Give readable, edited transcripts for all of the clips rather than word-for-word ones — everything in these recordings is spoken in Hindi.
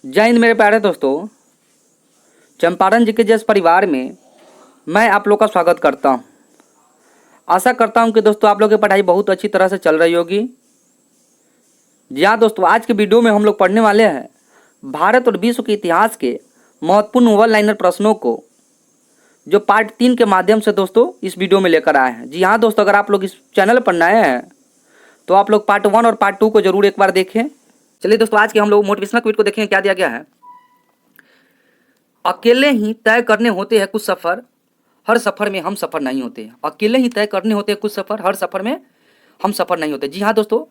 जय हिंद मेरे प्यारे दोस्तों। चंपारण जी के जिस परिवार में मैं आप लोग का स्वागत करता हूं। आशा करता हूं कि दोस्तों आप लोग की पढ़ाई बहुत अच्छी तरह से चल रही होगी। जी हाँ दोस्तों, आज के वीडियो में हम लोग पढ़ने वाले हैं भारत और विश्व के इतिहास के महत्वपूर्ण वन लाइनर प्रश्नों को, जो पार्ट 3 के माध्यम से दोस्तों इस वीडियो में लेकर आए हैं। जी हाँ दोस्तों, अगर आप लोग इस चैनल पर नए हैं तो आप लोग पार्ट 1 और पार्ट 2 को जरूर एक बार देखें। चलिए दोस्तों, आज के हम लोग मोटिवेशनल क्विट को देखें क्या दिया गया है। अकेले ही तय करने होते हैं कुछ सफ़र, हर सफ़र में हम सफ़र नहीं होते। अकेले ही तय करने होते हैं कुछ सफ़र, हर सफ़र में हम सफ़र नहीं होते। जी हाँ दोस्तों,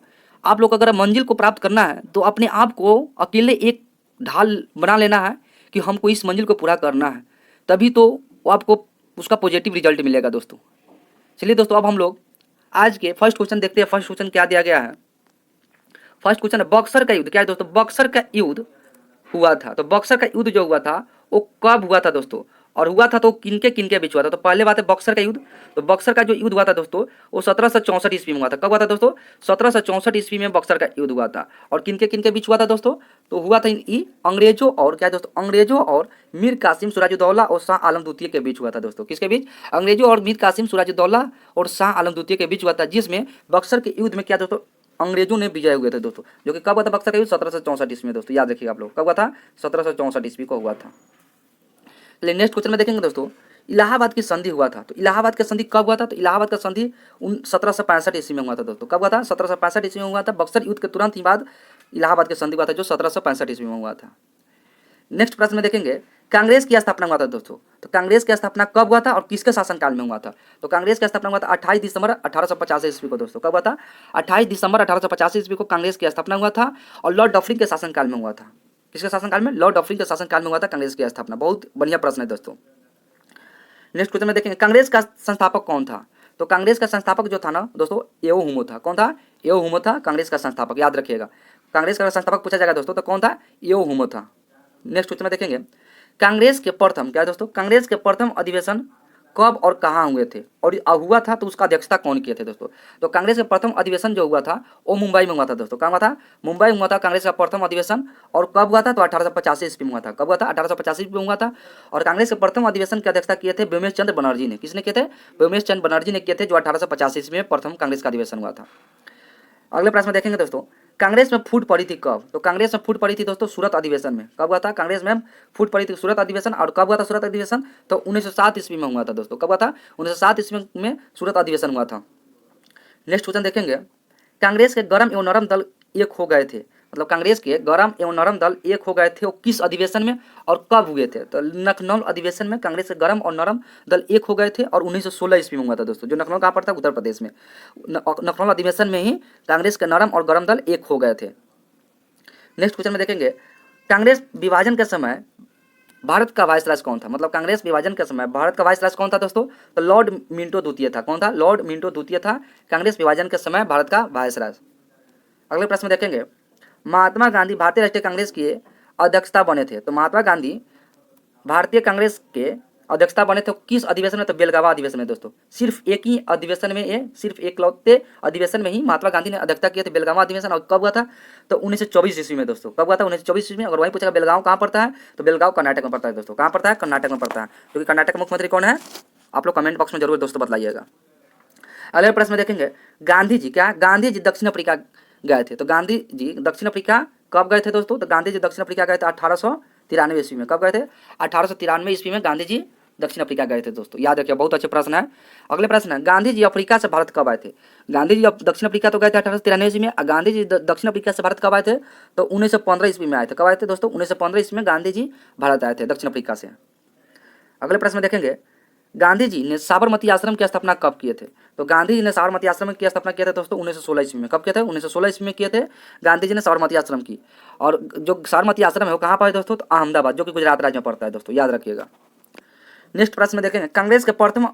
आप लोग अगर मंजिल को प्राप्त करना है तो अपने आप को अकेले एक ढाल बना लेना है कि हमको इस मंजिल को पूरा करना है, तभी तो वो आपको उसका पॉजिटिव रिजल्ट मिलेगा दोस्तों। चलिए दोस्तों, अब हम लोग आज के फर्स्ट क्वेश्चन देखते हैं। फर्स्ट क्वेश्चन क्या दिया गया है। फर्स्ट क्वेश्चन है बक्सर का युद्ध। क्या है दोस्तों? बक्सर का युद्ध हुआ था। तो बक्सर का युद्ध जो हुआ था वो कब हुआ था दोस्तों, और हुआ था तो किनके किनके बीच हुआ था। तो पहले बात है बक्सर का युद्ध। तो बक्सर का जो युद्ध हुआ था दोस्तों वो 1764 ईस्वी में हुआ था। कब हुआ था दोस्तों? 1764 ईस्वी में बक्सर का युद्ध हुआ था। और किनके किनके बीच हुआ था दोस्तों? तो हुआ था अंग्रेजों और क्या है दोस्तों, अंग्रेजों और मीर कासिम सिराजुद्दौला और शाह आलम द्वितीय के बीच हुआ था दोस्तों। किसके बीच? अंग्रेजों और मीर कासिम सिराजुद्दौला और शाह आलम द्वितीय के बीच हुआ था, जिसमें बक्सर के युद्ध में क्या दोस्तों अंग्रेजों ने विजय हुए थे दोस्तों। जो कि कब हुआ था बक्सर का युद्ध? 1764 ईस्वी में दोस्तों, याद रखिएगा आप लोग। कब हुआ था? 1764 ईस्वी को हुआ था। चलिए नेक्स्ट क्वेश्चन में देखेंगे दोस्तों, इलाहाबाद की संधि हुआ था। तो इलाहाबाद की संधि कब हुआ था? तो इलाहाबाद का संधि 1765 ईस्वी में हुआ था दोस्तों। कब हुआ था? 1765 ईस्वी में हुआ था। बक्सर युद्ध के तुरंत ही बाद इलाहाबाद की संधि हुआ था, जो 1765 ईस्वी में हुआ था। नेक्स्ट प्रश्न में देखेंगे, कांग्रेस की स्थापना हुआ था दोस्तों। तो कांग्रेस की स्थापना कब हुआ था और किसके शासनकाल में हुआ था? तो कांग्रेस की स्थापना हुआ था 28 दिसंबर 1850 ईस्वी को दोस्तों। कब हुआ था? 28 दिसंबर 1850 ईस्वी को कांग्रेस की स्थापना हुआ था, और लॉर्ड डफरिन के शासनकाल में हुआ था। किसके शासनकाल में? लॉर्ड डफरिन के शासनकाल में हुआ था कांग्रेस की स्थापना। बहुत बढ़िया प्रश्न है दोस्तों। नेक्स्ट क्वेश्चन में देखेंगे, कांग्रेस का संस्थापक कौन था? तो कांग्रेस का संस्थापक जो था ना दोस्तों, एओ हुमो था। कौन था? एओ हुमो था कांग्रेस का संस्थापक, याद रखिएगा। कांग्रेस का संस्थापक पूछा जाएगा दोस्तों तो कौन था? एओ हुमो था। नेक्स्ट क्वेश्चन में देखेंगे, कांग्रेस के प्रथम क्या है दोस्तों, कांग्रेस के प्रथम अधिवेशन कब और कहाँ हुए थे, और हुआ था तो उसका अध्यक्षता कौन किए थे दोस्तों? तो कांग्रेस का प्रथम अधिवेशन जो हुआ था वो मुंबई में हुआ था दोस्तों। कहाँ हुआ था? मुंबई में हुआ था कांग्रेस का प्रथम अधिवेशन। और कब हुआ था? तो 1885 ईस्वी में हुआ था। कब हुआ था? 1885 ईस्वी में हुआ था। और कांग्रेस के प्रथम अधिवेशन की अध्यक्षता किए थे व्योमेश चंद्र बनर्जी ने। किसने किए थे? व्योमेश चंद्र बनर्जी ने किए थे, जो 1885 ईस्वी में प्रथम कांग्रेस का अधिवेशन हुआ था। अगले प्रश्न में देखेंगे दोस्तों, कांग्रेस में फूट पड़ी थी कब? तो कांग्रेस में फूट पड़ी थी दोस्तों सूरत अधिवेशन में। कब हुआ था कांग्रेस में फूट पड़ी थी? सूरत अधिवेशन। और कब हुआ था सूरत अधिवेशन? तो 1907 ईस्वी में हुआ था दोस्तों। कब हुआ था? 1907 ईस्वी में सूरत अधिवेशन हुआ था। नेक्स्ट क्वेश्चन देखेंगे, कांग्रेस के गरम एवं नरम दल एक हो गए थे। मतलब कांग्रेस के गरम एवं नरम दल एक हो गए थे, वो किस अधिवेशन में और कब हुए थे? तो लखनऊ अधिवेशन में कांग्रेस के गरम और नरम दल एक हो गए थे, और 1916 ईस्वी में हुआ था दोस्तों। जो लखनऊ कहाँ पर था? उत्तर प्रदेश में। लखनऊ अधिवेशन में ही कांग्रेस के नरम और गरम दल एक हो गए थे। नेक्स्ट क्वेश्चन में देखेंगे, कांग्रेस विभाजन के समय भारत का वाइसराय कौन था? मतलब कांग्रेस विभाजन के समय भारत का वाइसराय कौन था दोस्तों? तो लॉर्ड मिंटो द्वितीय था। कौन था? लॉर्ड मिंटो द्वितीय था कांग्रेस विभाजन के समय भारत का वाइसराय। अगले प्रश्न में देखेंगे, महात्मा गांधी भारतीय राष्ट्रीय कांग्रेस के अध्यक्षता बने थे। तो महात्मा गांधी भारतीय कांग्रेस के अध्यक्षता बने थे किस अधिवेशन में? तो बेलगावा अधिवेशन में दोस्तों। सिर्फ एक ही अधिवेशन में, ये सिर्फ एक लौते अधिवेशन में ही महात्मा गांधी ने अध्यक्षता किए थे, बेलगावा अधिवेशन। और कब हुआ था? तो 1924 ईस्वी में दोस्तों। कब हुआ था? 1924 ईस्वी में। अगर वहीं पूछेगा बेलगांव कहाँ पड़ता है, तो बेलगांव कर्नाटक में पड़ता है दोस्तों। कहाँ पड़ता है? कर्नाटक में पड़ता है। क्योंकि कर्नाटक का मुख्यमंत्री कौन है? आप लोग कमेंट बॉक्स में जरूर दोस्तों बताइएगा। अगले प्रश्न में देखेंगे, गांधी जी क्या गांधी जी दक्षिण अफ्रीका गए थे। तो गांधी जी दक्षिण अफ्रीका कब गए थे दोस्तों? तो गांधी जी दक्षिण अफ्रीका गए थे 1893 ईस्वी में। कब गए थे? 1893 ईस्वी में गांधी जी दक्षिण अफ्रीका गए थे दोस्तों, याद रखिए। बहुत अच्छे प्रश्न है। अगले प्रश्न है, गांधी जी अफ्रीका से भारत कब आए थे? गांधी जी दक्षिण अफ्रीका तो गए थे 1893 ईस्वी में। गांधी जी दक्षिण अफ्रीका से भारत कब आए थे? तो 1915 ईस्वी में आए थे। कब आए थे दोस्तों? 1915 ईस्वी में गांधी जी भारत आए थे दक्षिण अफ्रीका से। अगले प्रश्न में देखेंगे, गांधी जी ने साबरमती आश्रम की स्थापना कब किए थे? तो गांधी जी ने साबरमती आश्रम की स्थापना किया था दोस्तों 1916 ईस्वी में। कब किए थे? 1916 ईस्वी में किए थे गांधी जी ने साबरमती आश्रम की। और जो साबरमती आश्रम है वो कहाँ पर है दोस्तों? तो अहमदाबाद, जो कि गुजरात राज्य में पड़ता है दोस्तों, याद रखिएगा। नेक्स्ट प्रश्न में देखेंगे, कांग्रेस के प्रथम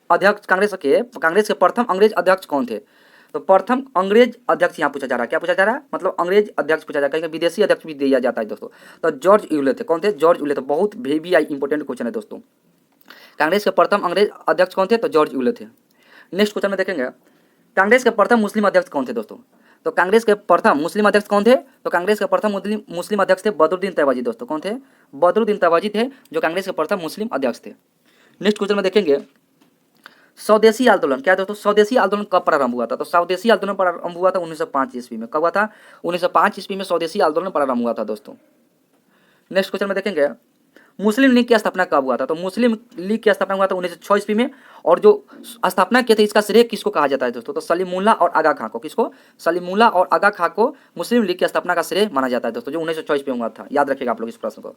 अध्यक्ष कांग्रेस के प्रथम अंग्रेज अध्यक्ष कौन थे? तो प्रथम अंग्रेज अध्यक्ष यहाँ पूछा जा रहा है। क्या पूछा जा रहा है? मतलब अंग्रेज अध्यक्ष पूछा जा रहा है। कहीं विदेशी अध्यक्ष भी दिया जाता है दोस्तों। तो जॉर्ज यूले थे। कौन थे? जॉर्ज यूले थे। बहुत हेवी इंपॉर्टेंट क्वेश्चन है दोस्तों। कांग्रेस के प्रथम अंग्रेज अध्यक्ष कौन थे? तो जॉर्ज यूले थे। नेक्स्ट क्वेश्चन में देखेंगे, कांग्रेस के प्रथम मुस्लिम अध्यक्ष कौन थे दोस्तों? तो कांग्रेस के प्रथम मुस्लिम अध्यक्ष कौन थे? तो कांग्रेस के प्रथम मुस्लिम अध्यक्ष थे बदरुद्दीन तैयबाजी दोस्तों। कौन थे? बदरुद्दीन तैयबाजी थे जो कांग्रेस के प्रथम मुस्लिम अध्यक्ष थे। नेक्स्ट क्वेश्चन में देखेंगे स्वदेशी आंदोलन। क्या दोस्तों? स्वदेशी आंदोलन कब प्रारंभ हुआ था? तो स्वदेशी आंदोलन प्रारंभ हुआ था 1905 ईस्वी में। कब हुआ था? 1905 ईस्वी में स्वदेशी आंदोलन प्रारंभ हुआ था दोस्तों। नेक्स्ट क्वेश्चन में देखेंगे मुस्लिम लीग की स्थापना कब हुआ था? तो मुस्लिम लीग की स्थापना हुआ था 1906 ईस्वी में। और जो स्थापना किए थे इसका श्रेय किसको कहा जाता है दोस्तों? तो सलीमुल्लाह और आगा खां को। किसको? सलीमुल्लाह और आगा खां को मुस्लिम लीग की स्थापना का श्रेय माना जाता है दोस्तों, जो 1906 ईस्वी में हुआ था। याद रखिएगा आप लोग इस प्रश्न को।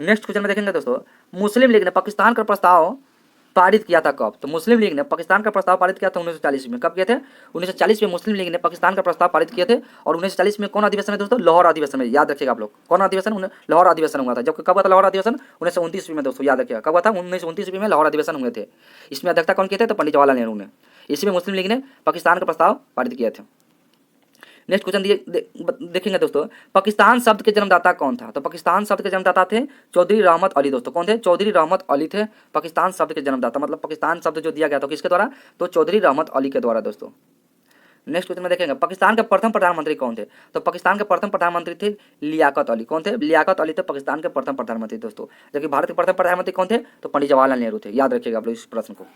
नेक्स्ट क्वेश्चन में देखेंगे दोस्तों मुस्लिम लीग ने पाकिस्तान का प्रस्ताव पारित किया था कब? तो मुस्लिम लीग ने पाकिस्तान का प्रस्ताव पारित किया था 1940 में। कब किए थे? 1940 में मुस्लिम लीग ने पाकिस्तान का प्रस्ताव पारित किए थे। और 1940 में कौन अधिवेशन है दोस्तों? लाहौर अधिवेशन में। याद रखिएगा आप लोग, कौन अधिवेशन? लाहौर अधिवेशन हुआ था। जबकि कब हुआ था लाहौर अधिवेशन? 1929 ईस्वी में दोस्तों। याद रखिएगा कब हुआ था? 1929 ईस्वी में लाहौर अधिवेशन हुए थे। इसमें अध्यक्षता कौन किए थे? तो पंडित जवाहरलाल नेहरू ने। इसी में मुस्लिम लीग ने पाकिस्तान का प्रस्ताव पारित किए थे। नेक्स्ट क्वेश्चन देखेंगे दोस्तों पाकिस्तान शब्द के जन्मदाता कौन था? तो पाकिस्तान शब्द के जन्मदाता थे चौधरी रहमत अली दोस्तों। कौन थे? चौधरी रहमत अली थे पाकिस्तान शब्द के जन्मदाता। मतलब पाकिस्तान शब्द जो दिया गया था किसके द्वारा? तो चौधरी रहमत अली के द्वारा दोस्तों। नेक्स्ट क्वेश्चन में देखेंगे पाकिस्तान के प्रथम प्रधानमंत्री कौन थे? तो पाकिस्तान के प्रथम प्रधानमंत्री थे लियाकत अली। कौन थे? लियाकत अली थे पाकिस्तान के प्रथम प्रधानमंत्री दोस्तों। जबकि भारत के प्रथम प्रधानमंत्री कौन थे? तो पंडित जवाहरलाल नेहरू थे। याद रखिएगा आप लोग इस प्रश्न को।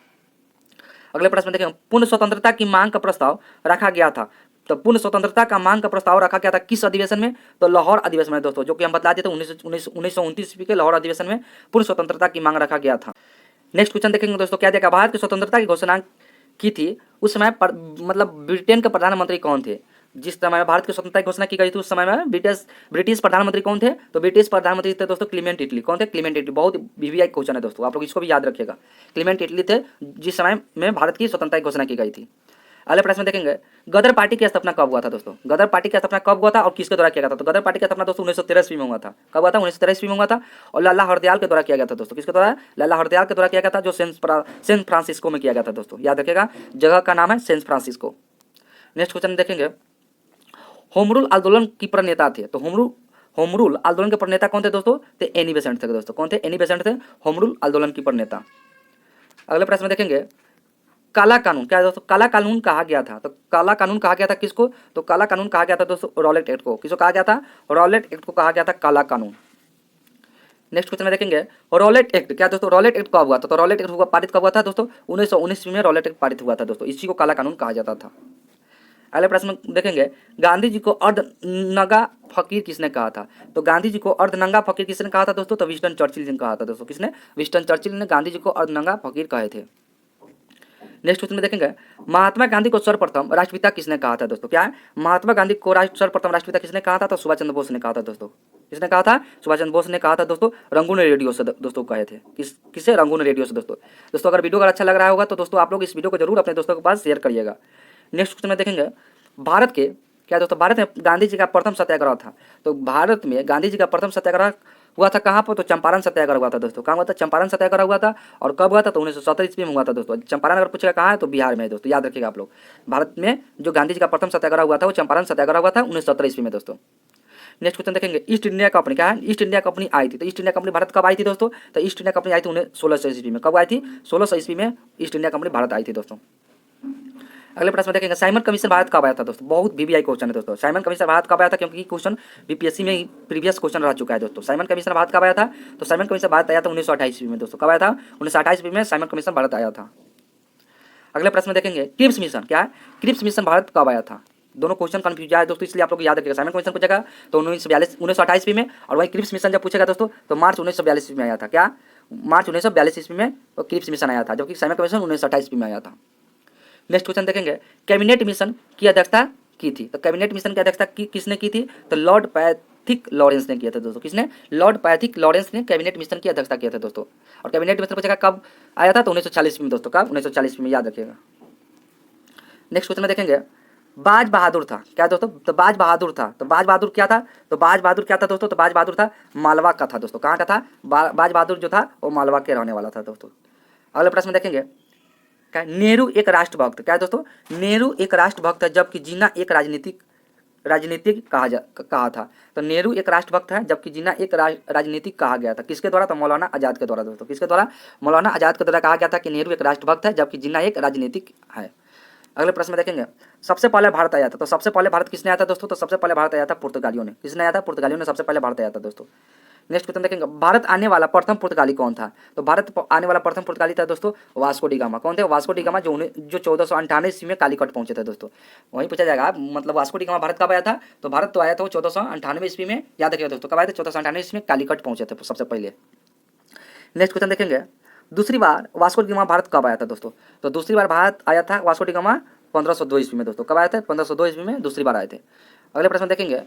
अगले प्रश्न में देखेंगे पूर्ण स्वतंत्रता की मांग का प्रस्ताव रखा गया था। तो पूर्ण स्वतंत्रता का मांग का प्रस्ताव रखा गया था किस अधिवेशन में? तो लाहौर अधिवेशन में दोस्तों, जो कि हम बता देते 1929 ईस्वी के लाहौर अधिवेशन में पूर्ण स्वतंत्रता की मांग रखा गया था। नेक्स्ट क्वेश्चन देखेंगे दोस्तों क्या देखा? भारत की स्वतंत्रता की घोषणा की थी उस समय मतलब ब्रिटेन के प्रधानमंत्री कौन थे? जिस समय भारत की स्वतंत्रता की घोषणा की गई थी उस समय में ब्रिटिश प्रधानमंत्री कौन थे? तो ब्रिटिश प्रधानमंत्री थे दोस्तों क्लीमेंट इटली। कौन थे? Clement Italy. बहुत वीवीआई क्वेश्चन है दोस्तों, आप लोग इसको भी याद रखिएगा। क्लीमेंट इटली थे जिस समय में भारत की स्वतंत्रता की घोषणा की गई थी। अगले प्रश्न में देखेंगे गदर पार्टी की स्थापना कब हुआ था दोस्तों? गदर पार्टी की स्थापना कब हुआ था और किसके द्वारा किया गया था? तो गदर पार्टी की स्थापना दोस्तों 1913 ईस्वी में हुआ था। कब हुआ था? 1913 ईस्वी में हुआ था। और लाला हरदयाल के द्वारा किया गया था दोस्तों। किसके द्वारा? लाला हरदयाल के द्वारा किया गया था, जो सैन फ्रांसिस्को में किया गया था दोस्तों। याद रखिएगा जगह का नाम है सैन फ्रांसिस्को। नेक्स्ट क्वेश्चन देखेंगे होम रूल आंदोलन की प्रणेता थे। तो होम रूल आंदोलन के प्रणेता कौन थे दोस्तों? तो एनी बेसेंट थे दोस्तों। कौन थे? एनी बेसेंट थे होम रूल आंदोलन की प्रणेता। अगले प्रश्न में देखेंगे काला कानून। क्या है दोस्तों? काला कानून कहा गया था। तो काला कानून कहा गया था किसको? तो काला कानून कहा गया था दोस्तों रॉलेट एक्ट को। किसको कहा गया था? रॉलेट एक्ट को कहा गया था काला कानून। नेक्स्ट क्वेश्चन में देखेंगे रॉलेट एक्ट। क्या दोस्तों? रॉलेट एक्ट कब हुआ था? तो रॉलेट एक्ट पारित कब हुआ था दोस्तों? 1919 में रॉलेट एक्ट पारित हुआ था दोस्तों। इसी को काला कानून कहा जाता था। अगले प्रश्न में देखेंगे गांधी जी को अर्धनंगा फकीर किसने कहा था? तो गांधी जी को अर्धनंगा फकीर किसने कहा था दोस्तों? तो विंस्टन चर्चिल ने कहा था दोस्तों। किसने? विंस्टन चर्चिल ने गांधी जी को अर्धनंगा फकीर कहे थे। नेक्स्ट क्वेश्चन में देखेंगे महात्मा गांधी को सर्वप्रथम राष्ट्रपिता किसने कहा था दोस्तों? क्या है? महात्मा गांधी को सर्वप्रथम राष्ट्रपिता किसने कहा था? तो सुभाष चंद्र बोस ने कहा था दोस्तों। किसने कहा था? सुभाष चंद्र बोस ने कहा था दोस्तों। रंगून रेडियो से दोस्तों कहे थे। किसे? रंगून रेडियो से दोस्तों। दोस्तों अगर वीडियो अगर अच्छा लग रहा होगा तो दोस्तों आप लोग इस वीडियो को जरूर अपने दोस्तों के पास शेयर करिएगा। नेक्स्ट क्वेश्चन में देखेंगे भारत के क्या दोस्तों भारत में गांधी जी का प्रथम सत्याग्रह था। तो भारत में गांधी जी का प्रथम सत्याग्रह हुआ था कहाँ पर? तो चंपारण सत्याग्रह हुआ था दोस्तों। कहाँ हुआ था? चंपारण सत्याग्रह हुआ था। और कब हुआ था? तो 1917 ईस्वी में हुआ था दोस्तों। चंपारण अगर पूछेगा कहाँ है तो बिहार में है दोस्तों। याद रखिएगा आप लोग भारत में जो गांधी जी का प्रथम सत्याग्रह हुआ था वो चंपारण सत्याग्रह हुआ था 1917 ईस्वी में दोस्तों। नेक्स्ट क्वेश्चन देखेंगे ईस्ट इंडिया कंपनी। क्या है? ईस्ट इंडिया कंपनी आई थी। तो ईस्ट इंडिया कंपनी भारत कब आई थी दोस्तों? तो ईस्ट इंडिया कंपनी आई थी 1600 ईस्वी में। कब आई थी? 1600 ईस्वी में ईस्ट इंडिया कंपनी भारत आई थी दोस्तों। अगले प्रश्न में देखेंगे साइमन कमीशन भारत कब आया था दोस्तों? बहुत वीवीआई क्वेश्चन है दोस्तों। साइमन कमीशन भारत कब आया था? क्योंकि क्वेश्चन बीपीएससी में ही प्रीवियस क्वेश्चन रह चुका है दोस्तों। साइमन कमीशन भारत कब आया था? तो साइमन कमीशन भारत आया था 1928 ईस्वी में दोस्तों। कब आया था? 1928 ईस्वी में साइमन कमीशन भारत आया था। अगले प्रश्न में देखेंगे क्रिप्स मिशन। क्या है? क्रिप्स मिशन भारत कब आया था? दोनों क्वेश्चन कंफ्यूज है दोस्तों, इसलिए आप लोग याद रखिएगा। साइमन कमीशन पूछेगा तो 1928 ईस्वी में, और वही क्रिप्स मिशन जब पूछेगा दोस्तों तो मार्च 1942 ईस्वी में आया था। क्या? मार्च 1942 ईस्वी में क्रिप्स मिशन आया था, जबकि साइमन कमीशन 1928 ईस्वी में आया था। नेक्स्ट क्वेश्चन देखेंगे कैबिनेट मिशन की अध्यक्षता की थी। तो कैबिनेट मिशन की अध्यक्षता किसने की थी? तो लॉर्ड पैथिक लॉरेंस ने किया था दोस्तों। किसने? लॉर्ड पैथिक लॉरेंस ने कैबिनेट मिशन की अध्यक्षता किया था दोस्तों। और कैबिनेट मिशन पूछेगा कब आया था? तो 1940 में दोस्तों। कब? 1940 में, याद रखिएगा। नेक्स्ट क्वेश्चन में देखेंगे बाज बहादुर था। क्या दोस्तों? तो बाज बहादुर था। तो बाज बहादुर क्या था? तो बाज बहादुर क्या था दोस्तों? तो बाज बहादुर था मालवा का था दोस्तों। कहाँ का था? बाज बहादुर जो था वो मालवा के रहने वाला था दोस्तों। अगले प्रश्न में देखेंगे क्या? नेहरू एक राष्ट्रभक्त। क्या है दोस्तों? नेहरू एक राष्ट्रभक्त है जबकि जिन्ना एक राजनीतिक कहा था। तो नेहरू एक राष्ट्रभक्त है जबकि जिन्ना एक राजनीतिक कहा गया था। किसके द्वारा? तो मौलाना आजाद के द्वारा दोस्तों। किसके द्वारा? मौलाना आजाद के द्वारा कहा गया था कि नेहरू एक राष्ट्रभक्त है जबकि जिन्ना एक राजनीतिक है। अगले प्रश्न में देखेंगे सबसे पहले भारत आया था, तो सबसे पहले भारत किसने आया था दोस्तों, तो सबसे पहले भारत आया था पुर्तगालियों ने। किसने आया था, पुर्तगालियों ने सबसे पहले भारत आया था दोस्तों। नेक्स्ट क्वेश्चन देखेंगे भारत आने वाला प्रथम पुर्तगाली कौन था, तो भारत आने वाला प्रथम पुर्तगाली था दोस्तों वास्को डी गामा। कौन थे, वास्को डी गामा, जो 1498 ईस्वी में कालीकट पहुंचे थे दोस्तों। वहीं पूछा जाएगा मतलब वास्को डी गामा भारत कब आया था, तो भारत तो आया था वो 1498 ईस्वी में, याद रखिएगा दोस्तों कब आए थे, 1498 ईस्वी में कालीकट पहुंचे थे सबसे पहले। नेक्स्ट क्वेश्चन देखेंगे दूसरी बार वास्को डी गामा भारत कब आया था दोस्तों, तो दूसरी बार भारत आया था वास्को डी गामा 1502 ईस्वी में दोस्तों। कब आए थे, 1502 ईस्वी में दूसरी बार आए थे। अगले प्रश्न देखेंगे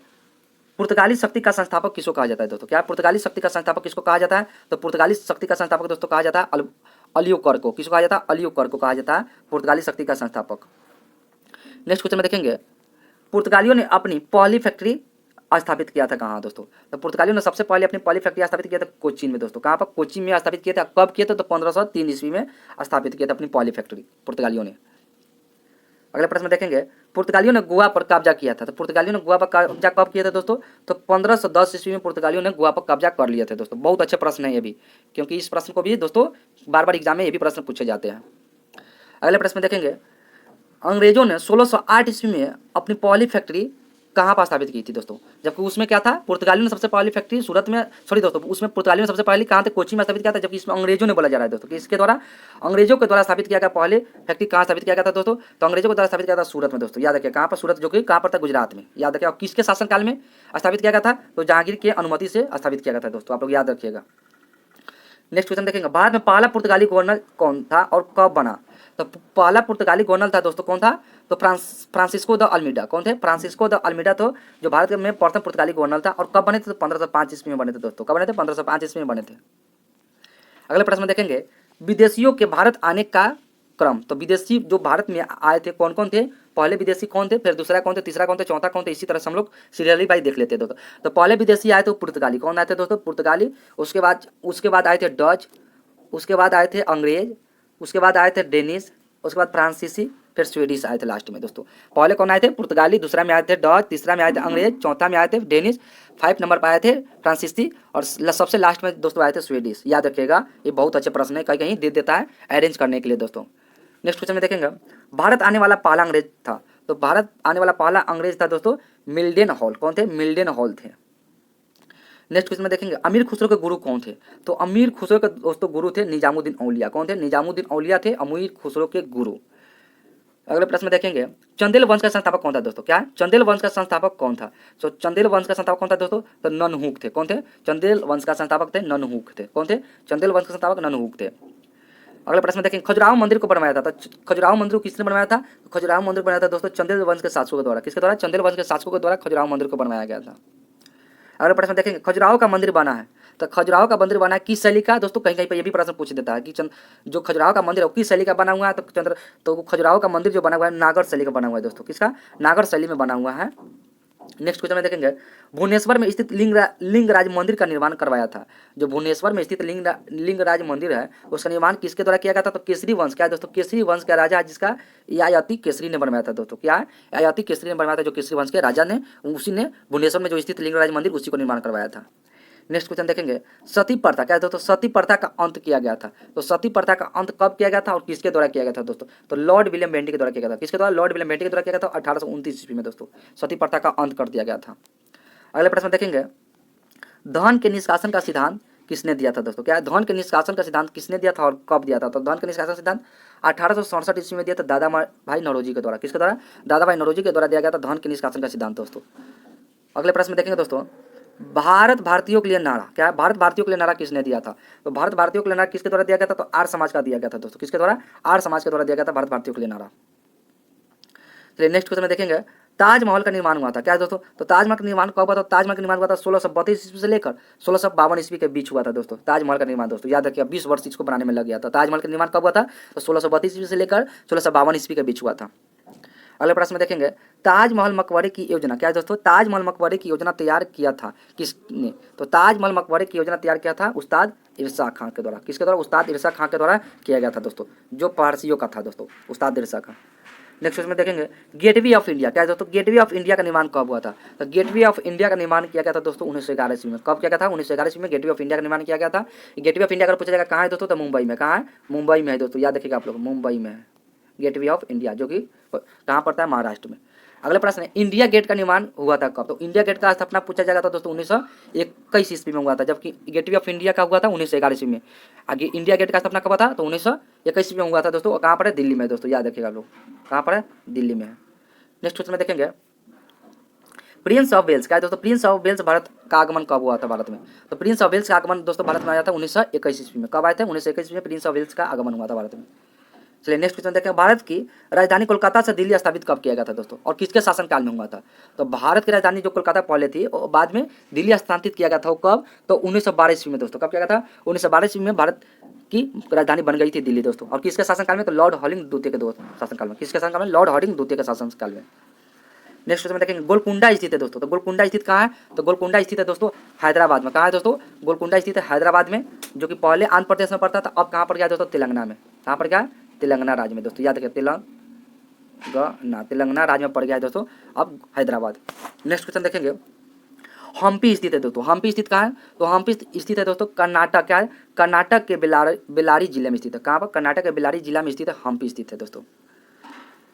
पुर्तगाली शक्ति का संस्थापक किसको कहा जाता है दोस्तों, क्या पुर्तगाली शक्ति का संस्थापक किसको कहा जाता है, तो पुर्तगाली शक्ति का संस्थापक दोस्तों कहा जाता है अलियोकर को। किसको कहा जाता है, अलियोकर को कहा जाता है पुर्तगाली शक्ति का संस्थापक। नेक्स्ट क्वेश्चन में देखेंगे पुर्तगालियों ने अपनी पहली फैक्ट्री स्थापित किया था कहाँ दोस्तों, तो पुर्तगालियों ने सबसे पहले अपनी पहली फैक्ट्री स्थापित किया था कोचीन में दोस्तों। कहाँ पर, कोचीन में स्थापित किया था। कब किया था, तो 1503 ईस्वी में स्थापित किया था अपनी पहली फैक्ट्री पुर्तगालियों ने। अगले प्रश्न में देखेंगे पुर्तगालियों ने गोवा पर कब्जा किया था, तो पुर्तगालियों ने गोवा पर कब्जा कब किया था दोस्तों, तो 1510 ईस्वी में पुर्तगालियों ने गोवा पर कब्जा कर लिया था दोस्तों। बहुत अच्छे प्रश्न है ये भी, क्योंकि इस प्रश्न को भी दोस्तों बार बार एग्जाम में ये भी प्रश्न पूछे जाते हैं। अगले प्रश्न में देखेंगे अंग्रेजों ने 1608 ईस्वी में अपनी पहली फैक्ट्री कहाँ पर स्थापित की थी दोस्तों, जबकि उसमें क्या था, पुर्तगालियों ने सबसे पहली फैक्ट्री सूरत में, सॉरी दोस्तों, उसमें पुर्तगालियों ने सबसे पहली कहाँ थे, कोची में स्थापित किया था, जबकि इसमें अंग्रेजों ने बोला जा रहा है दोस्तों कि इसके द्वारा अंग्रेजों के द्वारा स्थापित किया गया पहले फैक्ट्री कहाँ स्थापित किया गया था दोस्तों, तो अंग्रेजों के द्वारा स्थापित किया था सूरत में दोस्तों। याद रखिए कहाँ पर, सूरत, जो कि कहाँ पर था, गुजरात में। याद रखिए, और किसके शासनकाल में स्थापित किया गया था, तो जहांगीर के अनुमति से स्थापित किया गया था दोस्तों, आप लोग याद रखिएगा। नेक्स्ट क्वेश्चन देखेंगे भारत में पहला पुर्तगाली गवर्नर कौन था और कब बना, तो पहला पुर्तगाली गवर्नर था दोस्तों कौन था, तो फ्रांसिस्को द अल्मीडा। कौन थे, फ्रांसिस्को द अल्मीडा तो जो भारत में प्रथम पुर्तगाली गवर्नर था, और कब बने थे, तो 1505 ईस्वी में बने थे दोस्तों। कब बने थे, 1505 ईस्वी में बने थे। अगले प्रश्न में देखेंगे विदेशियों के भारत आने का क्रम, तो विदेशी जो भारत में आए थे कौन कौन थे, पहले विदेशी कौन थे, फिर दूसरा कौन थे, तीसरा कौन थे, चौथा कौन थे, इसी तरह से हम लोग सीरियली वाइज देख लेते हैं दोस्तों। तो पहले विदेशी आए थे पुर्तगाली, कौन आए थे दोस्तों, पुर्तगाली। उसके बाद आए थे डच, उसके बाद आए थे अंग्रेज, उसके बाद आए थे डेनिश, उसके बाद फ्रांसीसी, फिर स्वीडिश आए थे लास्ट में दोस्तों। पहले कौन आए थे, पुर्तगाली, दूसरा में आए थे डच, तीसरा में आए थे अंग्रेज, चौथा में आए थे डेनिश, 5 नंबर पर आए थे फ्रांसीसी, और सबसे लास्ट में दोस्तों आए थे स्वीडिश। याद रखिएगा, ये बहुत अच्छे प्रश्न है, कहीं कहीं दे देता है अरेंज करने के लिए दोस्तों। नेक्स्ट क्वेश्चन में देखेंगे भारत आने वाला पहला अंग्रेज था, तो भारत आने वाला पहला अंग्रेज था दोस्तों मिल्डेन हॉल। कौन थे, मिल्डेन हॉल थे। नेक्स्ट क्वेश्चन में देखेंगे अमीर खुसरो के गुरु कौन थे, तो अमीर खुसरो के दोस्तों गुरु थे निजामुद्दीन औलिया। कौन थे, निजामुद्दीन औलिया थे अमीर खुसरो के गुरु। अगले प्रश्न में देखेंगे चंदेल वंश का संस्थापक कौन था दोस्तों, क्या चंदेल वंश का संस्थापक कौन था, तो चंदेल वंश का संस्थापक कौन था दोस्तों, तो ननहुक थे। कौन थे, चंदेल वंश का संस्थापक थे ननहुक थे। कौन थे, चंदेल वंश का संस्थापक ननहुक थे। अगले प्रश्न में देखेंगे खजुराहो मंदिर को बनवाया था, तो खजुराहो मंदिर को किसने बनवाया था, खजुराहो मंदिर बनाया था दोस्तों चंदेल वंश के शासकों के द्वारा। किसके द्वारा, चंदेल वंश के शासकों के द्वारा खजुराहो मंदिर को बनवाया गया था। अगले प्रश्न देखेंगे खजुराहो का मंदिर बना है, तो खजुराहो का मंदिर बना है किस शैली का दोस्तों, कहीं कहीं पर ये भी प्रश्न पूछ देता है कि जो खजुराहो का मंदिर है वो किस शैली का बना हुआ है, तो खजुराहो का मंदिर जो बना हुआ है नागर शैली का बना हुआ है दोस्तों। किसका, नागर शैली में बना हुआ है। नेक्स्ट क्वेश्चन में देखेंगे भुवनेश्वर में स्थित लिंगराज मंदिर का निर्माण करवाया था, जो भुवनेश्वर में स्थित लिंगराज मंदिर है उसका निर्माण किसके द्वारा किया गया था, तो केसरी वंश। क्या है दोस्तों, केसरी वंश का राजा जिसका ययाति केसरी ने बनवाया था दोस्तों। क्या है, ययाति केसरी ने बनवाया था, जो केसरी वंश के राजा ने, उसी ने भुवनेश्वर में जो स्थित लिंगराज मंदिर उसी को निर्माण करवाया था। नेक्स्ट क्वेश्चन देखेंगे सती प्रथा, क्या है दोस्तों, सती प्रथा का अंत किया गया था, तो सती प्रथा का अंत कब किया गया था और किसके द्वारा किया गया था दोस्तों, तो लॉर्ड विलियम बेंटिक के द्वारा किया गया था। किसके द्वारा, लॉर्ड विलियम बेंटिक के द्वारा किया गया था 1829 ईस्वी में दोस्तों सती प्रथा का अंत कर दिया गया था। अगले प्रश्न देखेंगे धन के निष्कासन का सिद्धांत किसने दिया था दोस्तों, क्या है, धन के निष्कासन का सिद्धांत किसने दिया था और कब दिया था, तो धन के निष्कासन सिद्धांत 1867 ईस्वी में दिया था दादा भाई नौरोजी के द्वारा। किसके द्वारा, दादा भाई नौरोजी के द्वारा दिया गया था धन के निष्कासन का सिद्धांत दोस्तों। अगले प्रश्न में देखेंगे दोस्तों भारत भारतीयों के लिए नारा, क्या है, भारत भारतीयों के लिए नारा किसने दिया था, तो भारत भारतीयों के लिए नारा किसके द्वारा दिया गया था, तो आर्य समाज का दिया गया था दोस्तों। किसके द्वारा, आर्य समाज के द्वारा दिया गया था भारत भारतीयों के लिए नारा। चलिए नेक्स्ट क्वेश्चन में देखेंगे ताजमहल का निर्माण हुआ था, क्या है दोस्तों, तो ताजमहल का निर्माण कब हुआ था, ताजमहल का निर्माण हुआ था 1632 ईस्वी से लेकर 1652 ईस्वी के बीच हुआ था दोस्तों ताजमहल का निर्माण दोस्तों। याद रखिए 20 वर्ष इसको बनाने में लग गया था। ताजमहल का निर्माण कब हुआ था, तो 1632 ईस्वी से लेकर 1652 ईस्वी के बीच हुआ था। अगले प्रश्न में देखेंगे ताजमहल मकबरे की योजना, क्या है दोस्तों, ताजमहल मकबरे की योजना तैयार किया था किसने, तो ताजमहल मकबरे की योजना तैयार किया था उस्ताद इरशा खां के द्वारा। किसके द्वारा, उस्ताद इरशा खां के द्वारा किया गया था दोस्तों, जो पारसियों का था दोस्तों उस्ताद इरशा खां। नेक्स्ट उसमें देखेंगे गेटवे ऑफ इंडिया, क्या है दोस्तों, गेटवे ऑफ इंडिया का निर्माण कब हुआ था, तो गेटवे ऑफ इंडिया का निर्माण किया गया था दोस्तों 1911 ईस्वी में। कब किया गया था, 1911 ईस्वी में गेटवे ऑफ इंडिया का निर्माण किया गया था। गेटवे ऑफ इंडिया अगर पूछा जाएगा कहाँ है दोस्तों, तो मुंबई में। कहाँ है, मुंबई में है दोस्तों, याद रखिएगा आप लोग, मुंबई में है। गेटवे ऑफ इंडिया, जो कि कहाँ पड़ता है, महाराष्ट्र में। अगला प्रश्न है, इंडिया गेट का निर्माण हुआ था कब? तो इंडिया गेट का स्थापना पूछा जाएगा तो दोस्तों 1921 ईस्वी में हुआ था, जबकि गेटवे ऑफ इंडिया का हुआ था 1911 ईस्वी में। आगे इंडिया गेट का स्थापना कब था? तो 1921 ईस्वी में हुआ था दोस्तों। कहाँ पर है? दिल्ली में दोस्तों, याद रखिएगा लोग, कहाँ पर है? दिल्ली में है। नेक्स्ट क्वेश्चन में देखेंगे, प्रिंस ऑफ वेल्स, क्या है दोस्तों? प्रिंस ऑफ वेल्स भारत का आगमन कब हुआ था भारत में? तो प्रिंस ऑफ वेल्स का आगमन दोस्तों भारत में आया था 1921 ईस्वी में। कब आए थे? 1921 ईस्वी में प्रिंस ऑफ वेल्स का आगमन हुआ था भारत में। चलिए नेक्स्ट क्वेश्चन देखें, भारत की राजधानी कोलकाता से दिल्ली स्थापित कब किया गया था दोस्तों, और किसके शासनकाल में हुआ था? तो भारत की राजधानी जो कोलकाता पहले थी और बाद में दिल्ली स्थानांतरित किया गया था, वो कब? तो 1912 ईस्वी में दोस्तों। कब किया गया था? 1912 ईस्वी में भारत की राजधानी बन गई थी दिल्ली दोस्तों। और किसके शासनकाल में? तो लॉर्ड हॉर्डिंग द्वितीय के शासनकाल में। किसके शासनकाल में? लॉर्ड हॉर्डिंग द्वितीय के शासनकाल में। नेक्स्ट क्वेश्चन में देखेंगे, गोलकुंडा स्थित है दोस्तों। तो गोलकुंडा स्थित कहाँ है? तो गोलकुंडा स्थित है दोस्तों हैदराबाद में। कहाँ है दोस्तों? गोलकुंडा स्थित है हैदराबाद में, जो कि पहले आंध्र प्रदेश में पड़ता था, अब कहाँ पर गया दोस्तों? तेलंगाना में। कहाँ पर गया? तेलंगाना राज्य में दोस्तों, याद रखिए, तेलंगाना राज्य में पड़ गया है दोस्तों अब हैदराबाद। नेक्स्ट क्वेश्चन देखेंगे, हम्पी स्थित है दोस्तों। हम्पी स्थित कहाँ है? तो हम्पी स्थित है दोस्तों कर्नाटक। क्या है? कर्नाटक के बेल्लारी जिले में स्थित है। कहाँ पर? कर्नाटक के बेल्लारी जिला में स्थित है, हम्पी स्थित है दोस्तों।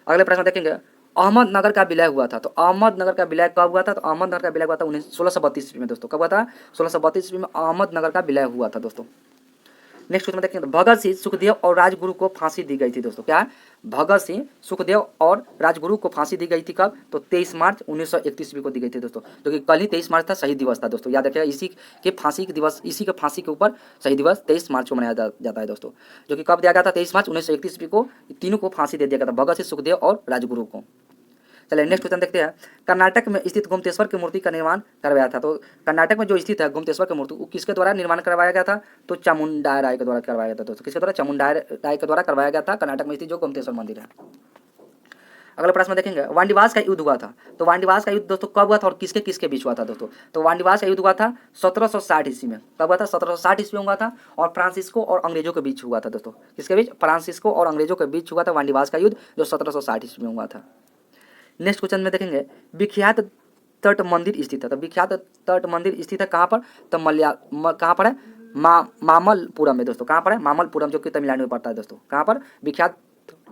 अगले प्रश्न देखेंगे, अहमदनगर का विलय हुआ था। तो अहमदनगर का विलय कब हुआ था? तो अहमदनगर का विलय हुआ था 1632 ईस्वी में दोस्तों। कब हुआ था? 1632 ईस्वी में अहमदनगर का विलय हुआ था दोस्तों। नेक्स्ट क्वेश्चन देखेंगे, तो भगत सिंह, सुखदेव और राजगुरु को फांसी दी गई थी दोस्तों। क्या? भगत सिंह, सुखदेव और राजगुरु को फांसी दी गई थी कब? तो 23 मार्च 1931 ईस्वी को दी गई थी दोस्तों, जो कि कल ही 23 मार्च था, शहीद दिवस था दोस्तों। याद रखिएगा, इसी के फांसी के ऊपर शहीद दिवस 23 मार्च को मनाया जाता है दोस्तों, जो कि कब दिया गया था? 23 मार्च 1931 ईस्वी को तीनों को फांसी दे दिया गया था, भगत सिंह, सुखदेव और राजगुरु को। चलिए नेक्स्ट क्वेश्चन देखते हैं, कर्नाटक में स्थित गोमतेश्वर की मूर्ति का निर्माण करवाया था। तो कर्नाटक में जो स्थित है गोमतेश्वर की मूर्ति, वो किसके द्वारा निर्माण करवाया गया था? तो चामुंडा राय के द्वारा करवाया गया था दोस्तों। किसके द्वारा? चामुंडा राय के द्वारा करवाया गया था कर्नाटक में स्थित जो गोमतेश्वर मंदिर है। अगला प्रश्न देखेंगे, वांडीवास का युद्ध हुआ था। तो वांडीवास का युद्ध दोस्तों कब हुआ था और किसके किसके बीच हुआ था दोस्तों? तो वांडीवास का युद्ध हुआ था 1760 ईस्वी में। कब हुआ था? 1760 ईस्वी में हुआ था, और फ्रांसिस्को और अंग्रेजों के बीच हुआ था दोस्तों। किसके बीच? फ्रांसिस्को और अंग्रेजों के बीच हुआ था वांडीवास का युद्ध, जो 1760 ईस्वी में हुआ था। नेक्स्ट क्वेश्चन में देखेंगे, विख्यात तट मंदिर स्थित है। तो विख्यात तट मंदिर स्थित है कहाँ पर? तो कहाँ पर है? मामल्लपुरम में दोस्तों। कहाँ पर है? मामल्लपुरम, जो कि तमिलनाडु में पड़ता है दोस्तों। कहाँ पर? विख्यात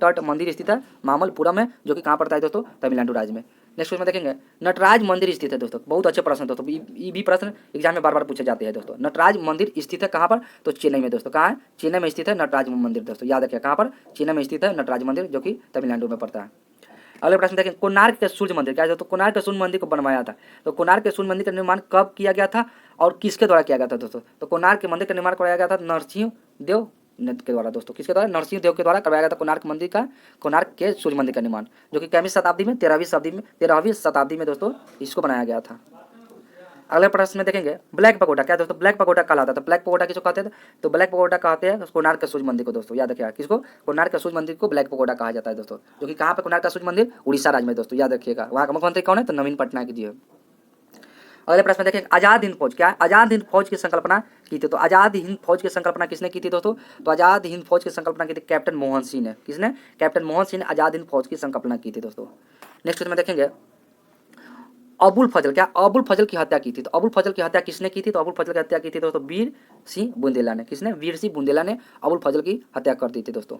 तट मंदिर स्थित है मामल्लपुरम में, जो कि कहाँ पड़ता है दोस्तों? तमिलनाडु राज्य में। नेक्स्ट क्वेश्चन में देखेंगे, नटराज मंदिर स्थित है दोस्तों। बहुत अच्छे प्रश्न दोस्तों, ये भी प्रश्न एग्जाम में बार बार पूछे जाते हैं दोस्तों। नटराज मंदिर स्थित है कहाँ पर? तो चेन्नई में दोस्तों। कहाँ है? चेन्नई में स्थित है नटराज मंदिर दोस्तों, याद रखिए, कहाँ पर? चेन्नई में स्थित है नटराज मंदिर, जो कि तमिलनाडु में पड़ता है। अगले प्रश्न देखें, कोणार्क के सूर्य मंदिर, क्या है दोस्तों? कोणार्क के सूर्य मंदिर को बनवाया था। तो कोणार्क के सूर्य मंदिर का निर्माण कब किया गया था और किसके द्वारा किया गया था दोस्तों? तो कोणार्क के मंदिर का निर्माण कराया गया था नरसिंह देव के द्वारा दोस्तों। किसके द्वारा? नरसिंह देव के द्वारा करवाया गया था कोणार्क मंदिर का, कोणार्क के सूर्य मंदिर का निर्माण, जो कि कितवीं शताब्दी में? 13वीं शताब्दी में दोस्तों इसको बनाया गया था। अगले प्रश्न में देखेंगे, ब्लैक पगोडा, क्या दोस्तों? ब्लैक पगोडा कहलाता था। ब्लैक पगोडा किसको कहते थे? तो ब्लैक पगोडा कहते हैं कोणार्क के सूर्य मंदिर को दोस्तों, याद रखिएगा। किसको? कोणार्क के सूर्य मंदिर को ब्लैक पगोडा कहा जाता है दोस्तों, जो कि कहाँ पे? कोणार्क का सूर्य मंदिर उड़ीसा राज्य में दोस्तों, याद रखिएगा। वहाँ का मुख्यमंत्री कौन है? तो नवीन पटनायक जी है। अगले प्रश्न में देखेंगे, आजाद हिंद फौज, क्या है? आजाद हिंद फौज की संकल्पना की थी। तो आजाद हिंद फौज की संकल्पना किसने की थी दोस्तों? तो आजाद हिंद फौज की संकल्पना की थी कैप्टन मोहन सिंह ने। किसने? कैप्टन मोहन सिंह ने आजाद हिंद फौज की संकल्पना की थी दोस्तों। नेक्स्ट क्वेश्चन में देखेंगे, अबुल फजल, क्या अबुल फजल की हत्या की थी? तो अबुल फजल की हत्या किसने की थी? तो अबुल फजल की हत्या की थी दोस्तों वीर सिंह बुंदेला ने। किसने? वीर सिंह बुंदेला ने अबुल फजल की हत्या कर दी थी दोस्तों।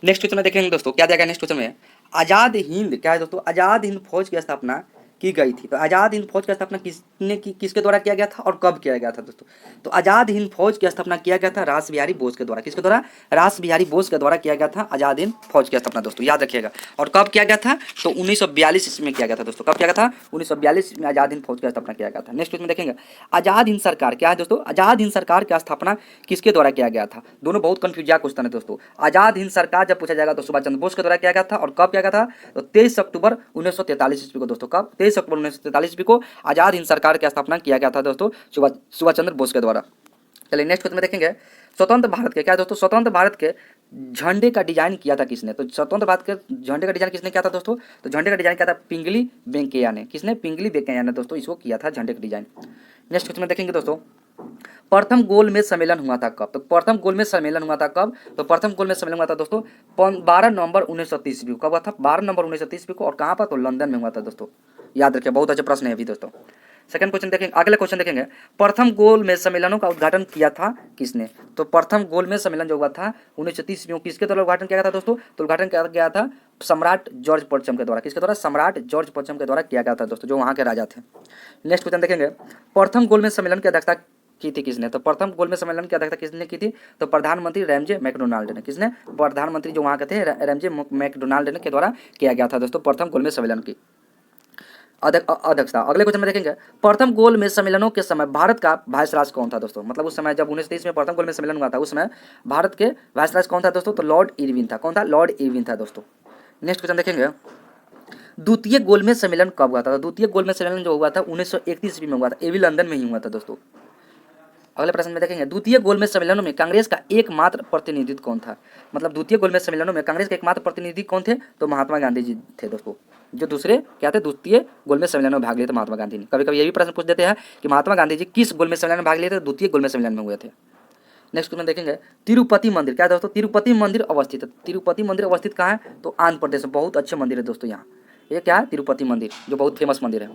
नेक्स्ट क्वेश्चन में देखेंगे दोस्तों, क्या दिया गया नेक्स्ट क्वेश्चन में, आजाद हिंद, क्या है दोस्तों? आजाद हिंद फौज की स्थापना की गई थी। तो आजाद हिंद फौज की स्थापना किसके द्वारा किया गया था और कब किया गया था दोस्तों? तो आजाद हिंद फौज की स्थापना किया गया था रास बिहारी बोस के द्वारा। किसके द्वारा? रास बिहारी बोस के द्वारा किया गया था आजाद हिंद फौज की स्थापना दोस्तों, याद रखिएगा। और कब किया गया था? तो 1942 ईस्वी में किया गया था दोस्तों। कब किया गया था? 1942 में आजाद हिंद फौज की स्थापना किया गया था। नेक्स्ट क्वेश्चन में देखेंगे, आजाद हिंद सरकार, क्या है दोस्तों? आजाद हिंद सरकार की स्थापना किसके द्वारा किया गया था? दोनों बहुत कंफ्यूजिया क्वेश्चन है दोस्तों। आजाद हिंद सरकार जब पूछा जाएगा तो सुभाष चंद्र बोस के द्वारा किया गया था, और कब किया गया था? तो 23 अक्टूबर 1943 ईस्वी को दोस्तों। कब? 23 अक्टूबर 1943 ईस्वी को आजाद हिंद सरकार की स्थापना किया गया था दोस्तों सुभाष चंद्र बोस के द्वारा। चलिए नेक्स्ट क्वेश्चन में देखेंगे, स्वतंत्र भारत के, क्या दोस्तों? स्वतंत्र भारत के झंडे का डिजाइन किया था किसने? तो स्वतंत्र भारत के झंडे का डिजाइन किसने किया था दोस्तों? तो झंडे का डिजाइन किया था पिंगली वेंकैया ने। किसने? पिंगली वेंकैया ने दोस्तों इसको किया था झंडे का डिजाइन। नेक्स्ट क्वेश्चन में देखेंगे दोस्तों, प्रथम गोलमेज सम्मेलन हुआ था कब? तो प्रथम गोलमेज सम्मेलन हुआ था कब? तो प्रथम गोलमेज सम्मेलन हुआ था दोस्तों 12 नवंबर 1930 ईस्वी को। कब हुआ था? 12 नवंबर 1930 ईस्वी को। और कहाँ पर? तो लंदन में हुआ था दोस्तों, याद रखिए, बहुत अच्छा प्रश्न है अभी दोस्तों। सेकंड क्वेश्चन देखेंगे, अगले क्वेश्चन देखेंगे, प्रथम गोलमेज सम्मेलनों का उद्घाटन किया था किसने? तो प्रथम गोलमेज सम्मेलन जो हुआ था 1930 में, किसके द्वारा उद्घाटन किया गया था दोस्तों? तो उद्घाटन किया गया था सम्राट जॉर्ज पंचम के द्वारा। किसके द्वारा? सम्राट जॉर्ज पंचम के द्वारा किया गया था दोस्तों, जो वहाँ के राजा थे। नेक्स्ट क्वेश्चन देखेंगे, प्रथम गोलमेज सम्मेलन की अध्यक्षता की थी किसने? तो प्रथम गोलमेज सम्मेलन की अध्यक्षता किसने की थी? तो प्रधानमंत्री रैमजे मैकडोनाल्ड ने। किसने? प्रधानमंत्री जो वहाँ के थे रैमजे मैकडोनाल्ड ने के द्वारा किया गया था दोस्तों प्रथम गोलमेज सम्मेलन की अध्यक्षता। अगले क्वेश्चन में देखेंगे, प्रथम गोलमेज सम्मेलनों के समय भारत का वाइसराय कौन था दोस्तों? मतलब उस समय जब 1930 में प्रथम गोलमेज सम्मेलन हुआ था उस समय भारत के वाइसराय कौन था दोस्तों? तो लॉर्ड इरविन था। कौन था? लॉर्ड इरविन था दोस्तों। नेक्स्ट क्वेश्चन देखेंगे, द्वितीय गोलमेज सम्मेलन कब हुआ था? तो द्वितीय गोलमेज सम्मेलन जो हुआ था 1931 ईस्वी में हुआ था, ये भी लंदन में ही हुआ था दोस्तों। अगले प्रश्न में देखेंगे, द्वितीय गोलमेज सम्मेलनों में कांग्रेस का एकमात्र प्रतिनिधित्व कौन था? मतलब द्वितीय गोलमेज सम्मेलनों में कांग्रेस के एकमात्र प्रतिनिधि कौन थे? तो महात्मा गांधी जी थे दोस्तों, जो दूसरे क्या थे? द्वितीय गोलमेज सम्मेलन में भाग लिए थे महात्मा गांधी ने। कभी कभी ये भी प्रश्न पूछ देते हैं कि महात्मा गांधी जी किस गोलमेज सम्मेलन में भाग लिए थे? द्वितीय गोलमेज सम्मेलन में हुए थे। नेक्स्ट क्वेश्चन देखेंगे, तिरुपति मंदिर क्या है दोस्तों? तिरुपति मंदिर अवस्थित है। तिरुपति मंदिर अवस्थित कहाँ है? तो आंध्र प्रदेश में। बहुत अच्छे मंदिर है दोस्तों यहाँ। ये क्या है? तिरुपति मंदिर, जो बहुत फेमस मंदिर है।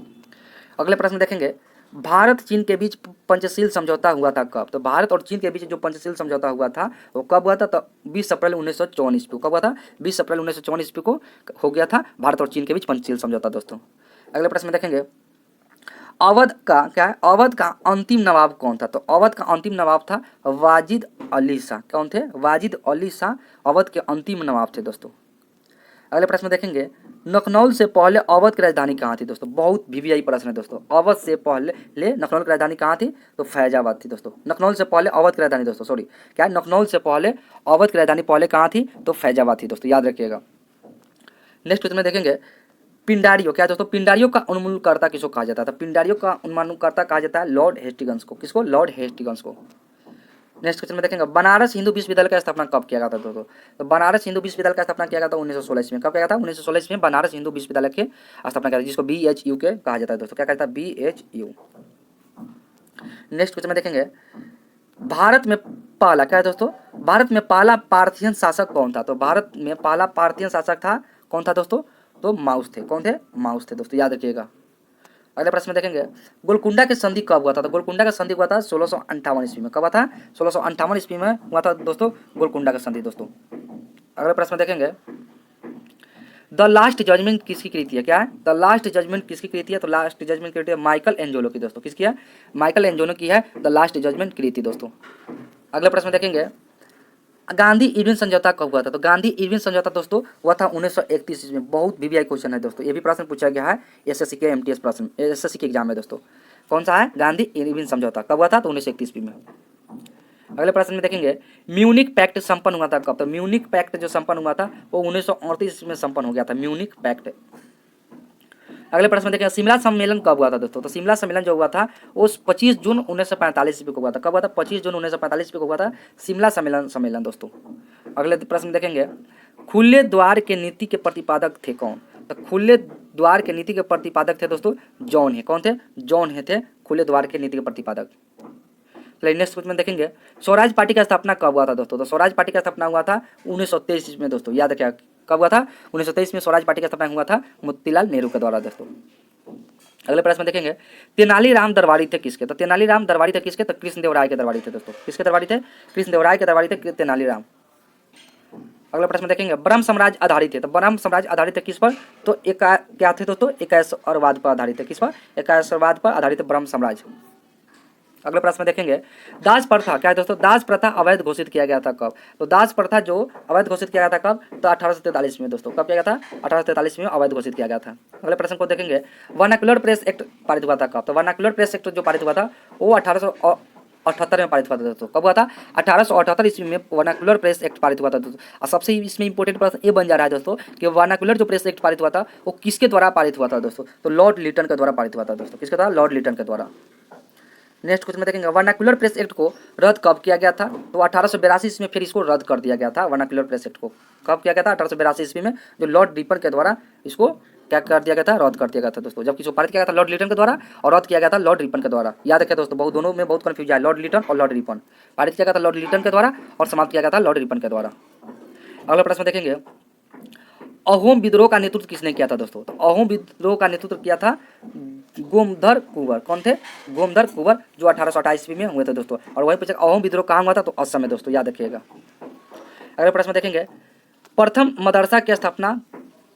अगले प्रश्न देखेंगे, भारत चीन के बीच पंचशील समझौता हुआ था कब? तो भारत और चीन के बीच जो पंचशील समझौता हुआ था वो कब हुआ था? तो 20 अप्रैल 1954 ईस्वी को। कब हुआ था? 20 अप्रैल 1954 ईस्वी को हो गया था भारत और चीन के बीच पंचशील समझौता दोस्तों। अगले प्रश्न में देखेंगे, अवध का क्या है? अवध का अंतिम नवाब कौन था? तो अवध का अंतिम नवाब था वाजिद अली शाह। कौन थे? वाजिद अली शाह अवध के अंतिम नवाब थे दोस्तों। अगले प्रश्न में देखेंगे, लखनऊ से पहले अवध की राजधानी कहाँ थी दोस्तों? बहुत वीवीआई प्रश्न है दोस्तों। अवध से पहले लखनऊ की राजधानी कहाँ थी? तो फैजाबाद थी दोस्तों। लखनऊ से पहले अवध की राजधानी दोस्तों, सॉरी क्या है? लखनऊ से पहले अवध की राजधानी पहले कहाँ थी? तो फैजाबाद थी दोस्तों, याद रखिएगा। नेक्स्ट क्वेश्चन में देखेंगे, पिंडारियों क्या दोस्तों? पिंडारियों का उन्मूलनकर्ता किसको कहा जाता है? पिंडारियों का उन्मूलनकर्ता कहा जाता है लॉर्ड हेस्टिंग्स को। किसको? लॉर्ड हेस्टिंग्स को। नेक्स्ट क्वेश्चन में देखेंगे, बनारस हिंदू विश्वविद्यालय का स्थापना कब किया गया था दोस्तों? तो बनारस हिंदू विश्वविद्यालय का स्थापना किया गया था 1916 ईस्वी में। कब किया गया था? 1916 ईस्वी में बनारस हिंदू विश्वविद्यालय की स्थापना किया था, जिसको BHU के कहा जाता है दोस्तों। क्या कहता है? BHU। नेक्स्ट क्वेश्चन में देखेंगे, भारत में पहला क्या है दोस्तों? भारत में पहला पार्थियन शासक कौन था? तो भारत में पहला पार्थियन शासक था कौन था दोस्तों? तो माउस थे। कौन थे? माउस थे दोस्तों, याद रखिएगा। अगले प्रश्न में देखेंगे, गोलकुंडा की संधि कब हुआ था? तो गोलकुंडा का संधि हुआ था 1658 ईस्वी में। कब हुआ था? 1658 ईस्वी में हुआ था दोस्तों गोलकुंडा का संधि दोस्तों। अगले प्रश्न में देखेंगे, द लास्ट जजमेंट किसकी कृति है? क्या है? द लास्ट जजमेंट किसकी कृति है? तो लास्ट जजमेंट कृति है माइकल एंजेलो की दोस्तों। किसकी है? माइकल एंजेलो की है द लास्ट जजमेंट कृति दोस्तों। अगले प्रश्न में देखेंगे, गांधी इरविन समझौता कब हुआ था? तो गांधी इरविन समझौता दोस्तों हुआ था 1931 ईस्वी में। बहुत वीवीआई क्वेश्चन है दोस्तों, ये भी प्रश्न पूछा गया है एसएससी के MTS प्रश्न, एसएससी के एग्जाम में दोस्तों। कौन सा है? गांधी इरविन समझौता कब हुआ था? तो 1931 ईस्वी में। अगले प्रश्न में देखेंगे, म्यूनिक पैक्ट संपन्न हुआ था कब? तो म्यूनिक पैक्ट जो संपन्न हुआ था वो 1938 में संपन्न हो गया था, म्यूनिक पैक्ट। अगले प्रश्न में देखेंगे, शिमला सम्मेलन कब हुआ था दोस्तों? तो शिमला सम्मेलन जो हुआ था वो 25 जून 1945 ईस्वी को हुआ था। कब हुआ था? 25 जून 1945 ईस्वी को हुआ था शिमला सम्मेलन दोस्तों। अगले प्रश्न में देखेंगे, खुले द्वार के नीति के प्रतिपादक थे कौन? तो खुले द्वार के नीति के प्रतिपादक थे दोस्तों जॉन है। कौन थे? जॉन है थे खुले द्वार के नीति के प्रतिपादक। नेक्स्ट क्वेश्चन में देखेंगे, स्वराज पार्टी का स्थापना कब हुआ था दोस्तों? तो स्वराज पार्टी का स्थापना हुआ था 1923 में दोस्तों, याद रखिए। कब हुआ था? 1923 में स्वराज पार्टी का स्थापना हुआ था मोतीलाल नेहरू के द्वारा दोस्तों। अगले प्रश्न में देखेंगे, तेनालीराम दरबारी थे किसके? तो तेनालीराम दरबारी थे किसके? तो कृष्णदेवराय के दरबारी थे दोस्तों। किसके दरबारी थे? कृष्णदेवराय के दरबारी थे तेनालीराम। अगला प्रश्न में देखेंगे, ब्रह्म साम्राज्य आधारित है। तो ब्रह्म साम्राज्य आधारित है किस पर? तो क्या थे दोस्तों? एकाएशवाद पर आधारित है। किस पर? एकाएशवाद पर आधारित है ब्रह्म साम्राज्य। अगले प्रश्न में देखेंगे, दास प्रथा क्या है दोस्तों? दास प्रथा अवैध घोषित किया गया था कब? तो दास प्रथा जो अवैध घोषित किया गया था कब? तो 1843 में दोस्तों। कब किया गया था? 1843 में अवैध घोषित किया गया था। अगले प्रश्न को देखेंगे, वर्नाक्युलर प्रेस एक्ट पारित हुआ था कब? तो वर्नाक्युलर प्रेस एक्ट जो पारित हुआ था वो 1878 में पारित हुआ था दोस्तों। कब हुआ था? 1878 ईस्वी में वर्नाक्युलर प्रेस एक्ट पारित हुआ था दोस्तों। और सबसे इसमें इंपॉर्टेंट प्रश्न ये बन जा रहा है दोस्तों कि वर्नाक्युलर जो प्रेस एक्ट पारित हुआ था वो किसके द्वारा पारित हुआ था दोस्तों? तो लॉर्ड लिटन के द्वारा पारित हुआ था दोस्तों। किसके द्वारा? लॉर्ड लिटन के द्वारा। नेक्स्ट क्वेश्चन में देखेंगे, वर्नाक्युलर प्रेस एक्ट को रद्द कब किया गया था? तो 1882 ईस्वी में फिर इसको रद्द कर दिया गया था। वर्नाक्युलर प्रेस एक्ट को कब किया गया था? 1882 ईस्वी में, जो लॉर्ड रिपन के द्वारा इसको क्या कर दिया गया था? रद्द कर दिया गया था दोस्तों। जबकि इसको पारित किया गया था लॉर्ड लिटन के द्वारा और रद्द किया गया था लॉर्ड रिपन के द्वारा। याद रखिए दोस्तों, बहुत दोनों में बहुत कन्फ्यूजन है, लॉर्ड लिटन और लॉर्ड रिपन। पारित किया गया था लॉर्ड लिटन के द्वारा और समाप्त किया गया था लॉर्ड रिपन के द्वारा। अगला प्रश्न देखेंगे, अहोम विद्रोह का नेतृत्व किसने किया था दोस्तों? तो अहोम विद्रोह का नेतृत्व किया था गोमधर कुंवर। कौन थे? गोमधर कुंवर, जो 1828 ईस्वी में हुए थे दोस्तों। और वहीं पूछा अहोम विद्रोह कहाँ हुआ था? तो असम में दोस्तों, याद रखिएगा। अगले प्रश्न में देखेंगे प्रथम मदरसा की स्थापना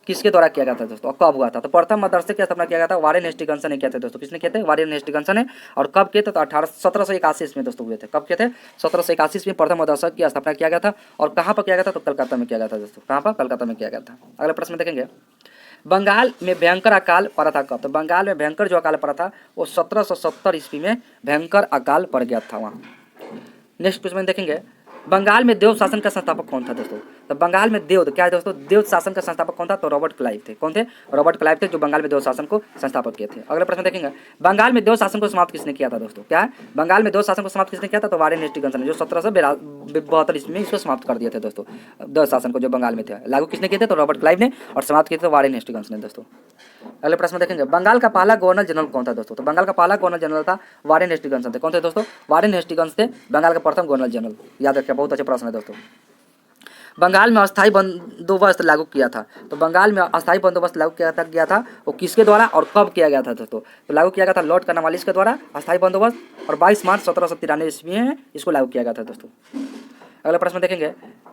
किसके द्वारा किया गया था दोस्तों, और कब हुआ था? तो प्रथम मदरसे की स्थापना किया गया था वारेन हेस्टिंग्स ने किया था दोस्तों। किसने किए थे? वारेन हेस्टिंग्स ने। और कब किए थे? तो 1781 ईस्वी में दोस्तों हुए थे। कब किए थे? 1781 ईस्वी में प्रथम मदरसा की स्थापना किया गया था। और कहाँ पर किया गया था? तो कलकत्ता में किया गया था दोस्तों। कहाँ पर? कलकत्ता में किया गया था। अगले प्रश्न में देखेंगे बंगाल में भयंकर अकाल पड़ा था कब? तो बंगाल में भयंकर जो अकाल पड़ा था वो 1770 ईस्वी में भयंकर अकाल पड़ गया था वहाँ। नेक्स्ट क्वेश्चन में देखेंगे बंगाल में देव शासन का संस्थापक कौन था दोस्तों? तो बंगाल में देव क्या है दोस्तों? देव शासन का संस्थापक कौन था? तो रॉबर्ट क्लाइव थे। कौन थे? रॉबर्ट क्लाइव थे, जो बंगाल में देव शासन को संस्थापक किए थे। अगले प्रश्न देखेंगे बंगाल में देव शासन को समाप्त किसने किया था दोस्तों? क्या है? बंगाल में देव शासन को समाप्त किसने किया था? तो वारेन हेस्टिंग्स ने, जो 1772 ईस्वी में इसको समाप्त कर दिए थे दोस्तों। देव शासन को जो बंगाल में थे लागू किसने किए थे? तो रॉबर्ट क्लाइव ने। और समाप्त किए थे वारेन हेस्टिंग्स ने दोस्तों। अगले प्रश्न देखेंगे बंगाल का पहला गवर्नर जनरल कौन था दोस्तों? तो बंगाल का पहला गवर्नर जनरल था वारेन हेस्टिंग्स थे। कौन थे दोस्तों? वारेन हेस्टिंग्स थे बंगाल का प्रथम गवर्नर जनरल। याद रखिए, बहुत अच्छे प्रश्न है दोस्तों। बंगाल में अस्थायी बंदोबस्त लागू किया था। तो बंगाल में अस्थायी बंदोबस्त लागू गया था वो किसके द्वारा और कब किया गया था दोस्तों? तो लागू किया गया था लॉर्ड कर्नवालिस के द्वारा अस्थायी बंदोबस्त, और 22 मार्च 1793 ईस्वी में इसको लागू किया गया था दोस्तों। अगला प्रश्न देखेंगे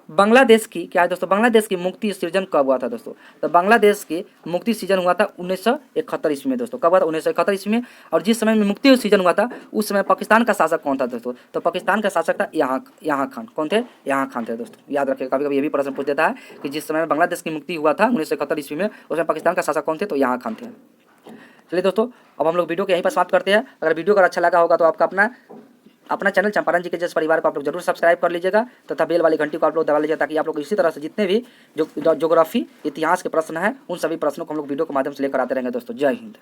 बांग्लादेश की क्या है दोस्तों? बांग्लादेश की मुक्ति सृजन कब हुआ था दोस्तों? तो बांग्लादेश की मुक्ति सृजन हुआ था 1971 ईस्वी में दोस्तों। कब हुआ था? 1971 ईस्वी में। और जिस समय में मुक्ति सृजन हुआ था उस समय पाकिस्तान का शासक कौन था दोस्तों? तो पाकिस्तान का शासक था यहाँ खान। कौन थे? यहाँ खान थे दोस्तों। याद रखिए, कभी कभी ये भी प्रश्न पूछ देता है कि जिस समय बांग्लादेश की मुक्ति हुआ था 1971 ईस्वी में, उसमें पाकिस्तान का शासक कौन थे? तो यहाँ खान थे। चलिए दोस्तों, अब हम लोग वीडियो को यहीं पर समाप्त करते हैं। अगर वीडियो अगर अच्छा लगा होगा तो आपका अपना चैनल चंपारण जी के जैसे परिवार को आप लोग जरूर सब्सक्राइब कर लीजिएगा, तथा बेल वाली घंटी को आप लोग दबा लीजिएगा, ताकि आप लोग इसी तरह से जितने भी ज्योग्राफी इतिहास के प्रश्न हैं उन सभी प्रश्नों को हम लोग वीडियो के माध्यम से लेकर आते रहेंगे दोस्तों। जय हिंद।